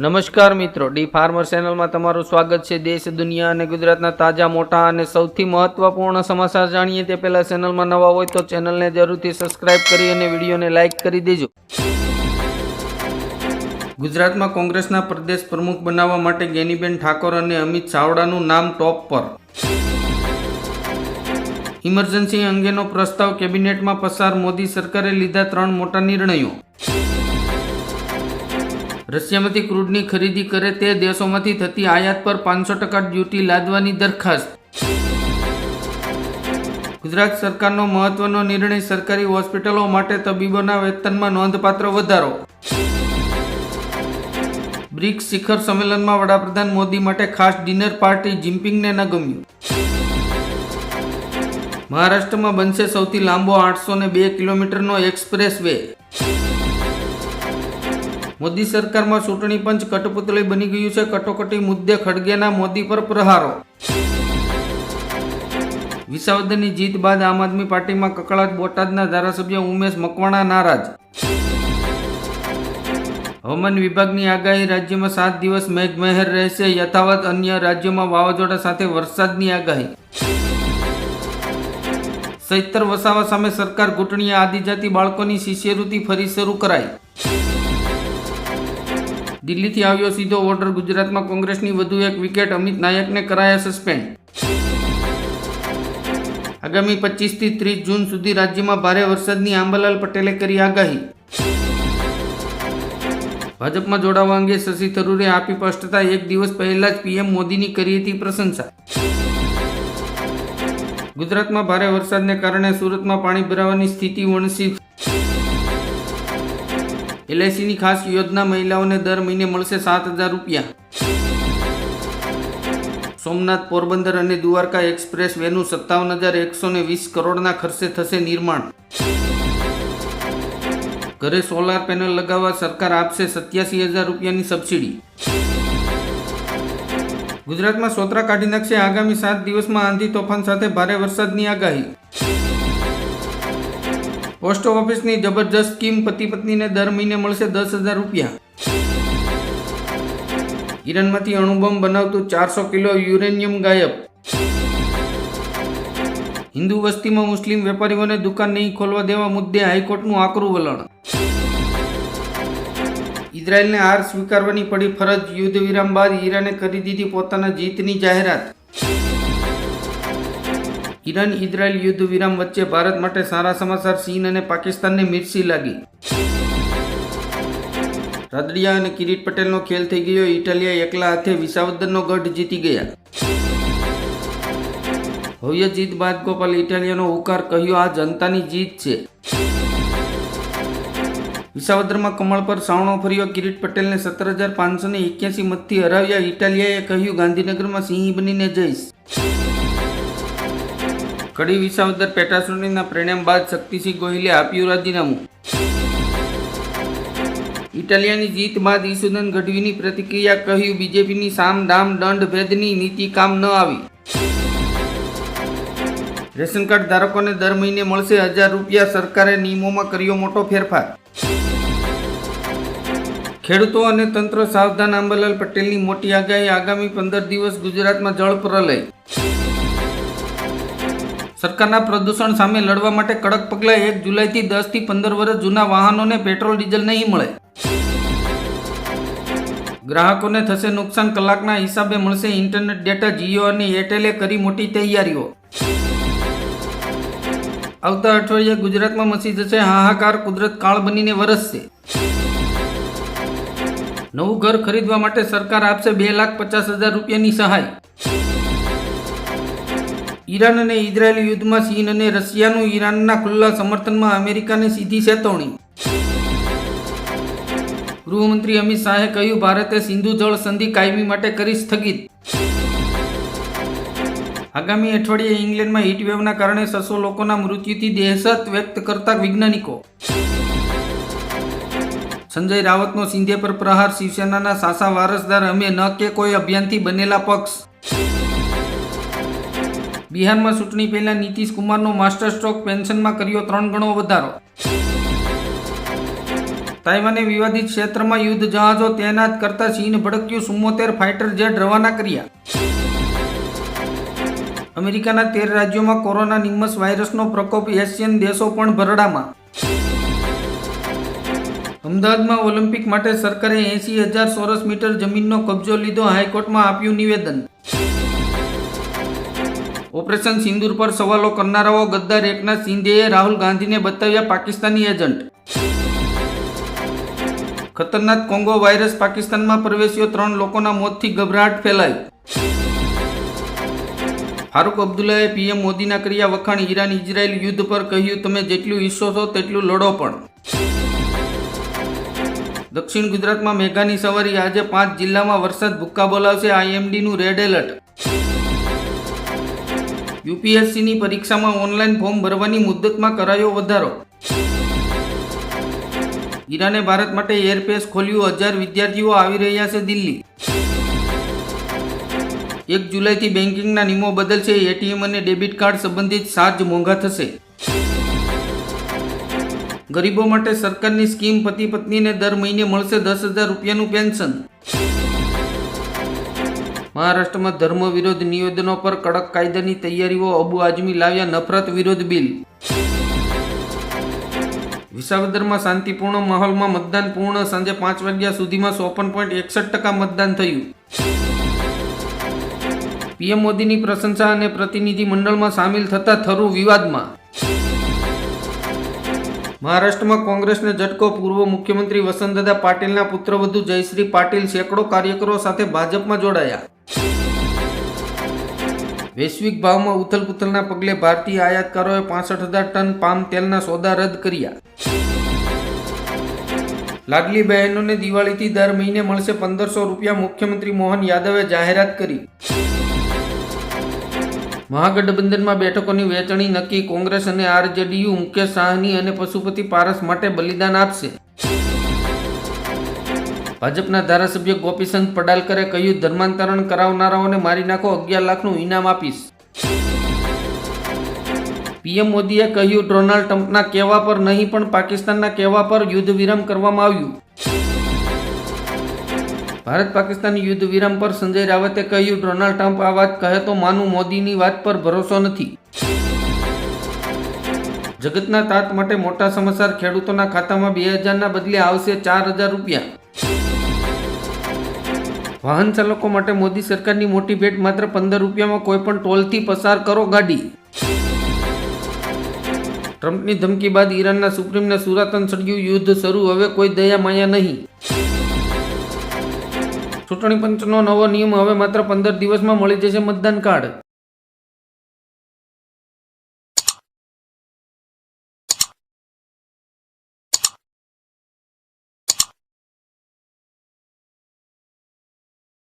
નમસ્કાર મિત્રો, D farmer ચેનલમાં તમારું સ્વાગત છે। દેશ, દુનિયા અને ગુજરાતના તાજા, મોટા અને સૌથી મહત્વપૂર્ણ સમાચાર જાણીએ તે પહેલા ચેનલમાં નવા હોય તો ચેનલને જરૂરથી સબસ્ક્રાઇબ કરી અને વિડીયોને લાઇક કરી દેજો। ગુજરાતમાં કોંગ્રેસના પ્રદેશ પ્રમુખ બનાવવા માટે ગેનીબેન ઠાકોર અને અમિત ચાવડાનું નામ ટોપ પર। ઇમરજન્સી અંગેનો પ્રસ્તાવ કેબિનેટમાં પસાર, મોદી સરકારે લીધા 3 મોટા નિર્ણયો। રશિયામાંથી ક્રૂડની ખરીદી કરે તે દેશોમાંથી થતી આયાત પર 500% ડ્યુટી લાદવાની દરખાસ્ત। ગુજરાત સરકારનો મહત્વનો નિર્ણય, સરકારી હોસ્પિટલો માટે તબીબોના વેતનમાં નોંધપાત્ર વધારો। બ્રિક્સ શિખર સંમેલનમાં વડાપ્રધાન મોદી માટે ખાસ ડિનર પાર્ટી, જિનપિંગને ન ગમ્યું। મહારાષ્ટ્રમાં બનશે સૌથી લાંબો 802 કિલોમીટરનો એક્સપ્રેસ વે। મોદી સરકારમાં ચૂંટણી પંચ કઠપુતળી બની ગયું છે, કટોકટી મુદ્દે ખડગેના મોદી પર પ્રહારો। વિસાવદરની જીત બાદ આમ આદમી પાર્ટીમાં કકળાટ, બોટાદના ધારાસભ્ય ઉમેશ મકવાણા નારાજ। હવામાન વિભાગની આગાહી, રાજ્યમાં 7 દિવસ મેઘમહેર રહેશે યથાવત, અન્ય રાજ્યોમાં વાવાઝોડા સાથે વરસાદની આગાહી। ચૈતર વસાવા સામે સરકાર ઘૂંટણીએ, આદિજાતિ બાળકોની શિષ્યવૃત્તિ ફરી શરૂ કરાઈ। દિલ્હીથી આવ્યો સીધો ઓર્ડર, ગુજરાતમાં કોંગ્રેસની વધુ એક વિકેટ, અમિત નાયકને કરાયા સસ્પેન્ડ। આગામી 25 થી 30 જૂન સુધી રાજ્યમાં ભારે વરસાદની આંબાલાલ પટેલે કરી આગાહી। ભાજપમાં જોડાવા અંગે શશી થરૂરે આપી સ્પષ્ટતા, 1 દિવસ પહેલા જ પીએમ મોદીની કરી હતી પ્રશંસા। ગુજરાતમાં ભારે વરસાદને કારણે સુરતમાં પાણી ભરાવાની સ્થિતિ વણસી। LICની ખાસ યોજના, મહિલાઓને દર મહિને મળશે 7,000 રૂપિયા। સોમનાથ, પોરબંદર અને દ્વારકા એક્સપ્રેસ વેનું 57,120 કરોડના ખર્ચે થશે નિર્માણ। ઘરે સોલાર પેનલ લગાવવા સરકાર આપશે 87,000 રૂપિયાની સબસિડી। ગુજરાતમાં સોતરા કાઢી નાખશે, આગામી 7 દિવસમાં આંધી તોફાન સાથે ભારે વરસાદની આગાહી। પોસ્ટ ઓફિસની જબરજસ્ત સ્કીમ, પતિ પત્નીને દર મહિને મળશે 10,000 રૂપિયા। ઈરાનમાંથી અણુબોમ્બ બનાવતું 400 કિલો યુરેનિયમ ગાયબ। હિન્દુ વસ્તીમાં મુસ્લિમ વેપારીઓને દુકાન નહીં ખોલવા દેવા મુદ્દે હાઈકોર્ટનું આકરું વલણ। ઇઝરાયેલને હાર સ્વીકારવાની પડી ફરજ, યુદ્ધ વિરામ બાદ ઈરાને કરી દીધી પોતાના જીતની જાહેરાત। ઈરાન ઇઝરાયલ યુદ્ધ વિરામ વચ્ચે ભારત માટે સારા સમાચાર, ચીન અને પાકિસ્તાનને મિર્ચી લાગી। રાદડિયા અને કિરીટ પટેલનો ખેલ થઈ ગયો, ઇટાલિયા એકલા હાથે વિસાવદરનો ગઢ જીતી ગયા। ભવ્ય જીત બાદ ગોપાલ ઇટાલિયાનો હુંકાર, કહ્યું આ જનતાની જીત છે। વિસાવદરમાં કમળ પર સાવણો ફર્યો, કિરીટ પટેલને 17,581 મતથી હરાવ્યા। ઇટાલિયાએ કહ્યું ગાંધીનગરમાં સિંહ બનીને જઈશ। કડી વિસાવદર પેટાચૂંટણીના પરિણામ બાદ શક્તિસિંહ ગોહિલે આપ્યું રાજીનામું। ઇટાલિયાની જીત બાદ ઈસુદાન ગઢવીની પ્રતિક્રિયા, કહ્યું બીજેપીની સામ દામ દંડ ભેદની નીતિ કામ ન આવી। રેશન કાર્ડ ધારકોને દર મહિને મળશે 1,000 રૂપિયા, સરકારે નિયમોમાં કર્યો મોટો ફેરફાર। ખેડૂતો અને તંત્ર સાવધાન, આંબાલાલ પટેલની મોટી આગાહી, આગામી 15 દિવસ ગુજરાતમાં જળ પ્રલય। સરકારના પ્રદૂષણ સામે લડવા માટે કડક પગલાં, 1 જુલાઈથી 10 થી 15 વર્ષ જૂના વાહનોને પેટ્રોલ ડીઝલ નહીં મળે। ગ્રાહકોને થશે નુકસાન, કલાકના હિસાબે મળશે ઇન્ટરનેટ ડેટા, જીઓ અને એરટેલે કરી મોટી તૈયારીઓ। આવતા અઠવાડિયે ગુજરાતમાં મચી જશે હાહાકાર, કુદરત કાળ બનીને વરસશે। નવું ઘર ખરીદવા માટે સરકાર આપશે 2,50,000 રૂપિયાની સહાય। ઈરાન અને ઇઝરાયેલ યુદ્ધમાં ચીન અને રશિયાનું ઈરાનના ખુલ્લા સમર્થનમાં, અમેરિકાને સીધી ચેતવણી। ગૃહમંત્રી અમિત શાહે કહ્યું ભારતે સિંધુ જળ સંધિ કાયમી માટે કરી સ્થગિત। આગામી અઠવાડિયે ઇંગ્લેન્ડમાં હીટવેવના કારણે 600 લોકોના મૃત્યુથી દહેશત વ્યક્ત કરતા વૈજ્ઞાનિકો। સંજય રાવતનો શિંદે પર પ્રહાર, શિવસેનાના સાસા વારસદાર અમે ન કે કોઈ અભિયાનથી બનેલા પક્ષ। બિહારમાં ચૂંટણી પહેલા નીતિશ કુમારનો માસ્ટર સ્ટ્રોક, પેન્શનમાં કર્યો 3 ગણો વધારો। તાઇવાને વિવાદિત ક્ષેત્રમાં યુદ્ધ જહાજો તૈનાત કરતા ચીન ભડક્યું 74 ફાઇટર જેટ રવાના કર્યા. અમેરિકાના 13 રાજ્યોમાં કોરોના નિમ્મસ વાયરસનો પ્રકોપ, એશિયન દેશો પણ ભરડામાં. અમદાવાદમાં ઓલિમ્પિક માટે સરકારે 80,000 ચોરસ મીટર જમીનનો કબજો લીધો, હાઈકોર્ટમાં આપ્યું નિવેદન. ઓપરેશન સિંદૂર પર સવાલો કરનારાઓ ગદ્દાર એકનાથ શિંદેએ રાહુલ ગાંધીને બતાવ્યા પાકિસ્તાની એજન્ટ. ખતરનાક કોંગો વાયરસ પાકિસ્તાનમાં પ્રવેશ્યો, 3 લોકોના મોતથી ગભરાટ ફેલાયો. ફારૂક અબ્દુલ્લાએ પીએમ મોદીના કર્યા વખાણ, ઈરાન ઇઝરાયલ યુદ્ધ પર કહ્યું, તમે જેટલું ઈચ્છો છો તેટલું લડો પણ. દક્ષિણ ગુજરાતમાં મેઘાની સવારી, આજે 5 જિલ્લામાં વરસાદ ભૂક્કા બોલાવશે, આઈએમડીનું રેડ એલર્ટ. યુપીએસસીની પરીક્ષામાં ઓનલાઈન ફોર્મ ભરવાની મુદ્દતમાં કરાયો વધારો. ઈરાને ભારત માટે એરપેસ ખોલ્યું, 1000 વિદ્યાર્થીઓ આવી રહ્યા છે દિલ્હી. 1 જુલાઈથી બેન્કિંગના નિયમો બદલશે, એટીએમ અને ડેબિટ કાર્ડ સંબંધિત ચાર્જ મોંઘા થશે. ગરીબો માટે સરકારની સ્કીમ, પતિ પત્નીને દર મહિને મળશે 10,000 રૂપિયાનું પેન્શન. મહારાષ્ટ્રમાં ધર્મ વિરોધ નિવેદનો પર કડક કાયદાની તૈયારીઓ, અબુ આઝમી લાવ્યા નફરત વિરોધ બિલ. વિસાવદરમાં શાંતિપૂર્ણ માહોલમાં મતદાન પૂર્ણ, સાંજે 5 વાગ્યા સુધીમાં 54.61% મતદાન થયું. પીએમ મોદીની પ્રશંસા અને પ્રતિનિધિ મંડળમાં સામેલ થતા થરું વિવાદમાં. મહારાષ્ટ્રમાં કોંગ્રેસને ઝટકો, પૂર્વ મુખ્યમંત્રી વસંતદાદા પાટીલના પુત્રવધુ જયશ્રી પાટીલ સેંકડો કાર્યકરો સાથે ભાજપમાં જોડાયા. વૈશ્વિક ભાવમાં ઉથલપુથલના પગલે ભારતીય આયાતકારોએ 65,000 ટન પામ તેલના સોદા રદ કર્યા. લાડલી બહેનોને દિવાળીથી દર મહિને મળશે 1,500 રૂપિયા, મુખ્યમંત્રી મોહન યાદવે જાહેરાત કરી. મહાગઠબંધનમાં બેઠકોની વહેંચણી નક્કી, કોંગ્રેસ અને આરજેડીયુ મુકેશ સાહની અને પશુપતિ પારસ માટે બલિદાન આપશે. ભાજપના ધારાસભ્ય ગોપીચંદ પડાલકરે કહ્યું, ધર્માંતરણ કરાવનારાઓને મારી નાખો, 11 લાખનું ઇનામ આપીશ. પીએમ મોદીએ કહ્યું, ડોનાલ્ડ ટ્રમ્પના કહેવા પર નહીં પણ પાકિસ્તાનના કહેવા પર યુદ્ધ વિરામ કરવામાં આવ્યું. ભારત પાકિસ્તાન યુદ્ધ વિરામ પર સંજય રાવતે કહ્યું, ડોનાલ્ડ ટ્રમ્પ આ વાત કહે તો માનું, મોદીની વાત પર ભરોસો નથી. જગતના તાત માટે મોટા સમાચાર, ખેડૂતોના ખાતામાં 2,000ના બદલે આવશે 4,000 રૂપિયા. વાહન ચાલકો માટે મોદી સરકારની મોટી ભેટ, માત્ર 15 રૂપિયામાં કોઈ પણ ટોલથી પસાર કરો ગાડી. ટ્રમ્પની ધમકી બાદ ઈરાનના સુપ્રીમને સુરાતન સળગ્યું, યુદ્ધ શરૂ, હવે કોઈ દયા માયા નહીં. ચૂંટણી પંચનો નવો નિયમ, હવે માત્ર 15 દિવસમાં મળી જશે મતદાન કાર્ડ.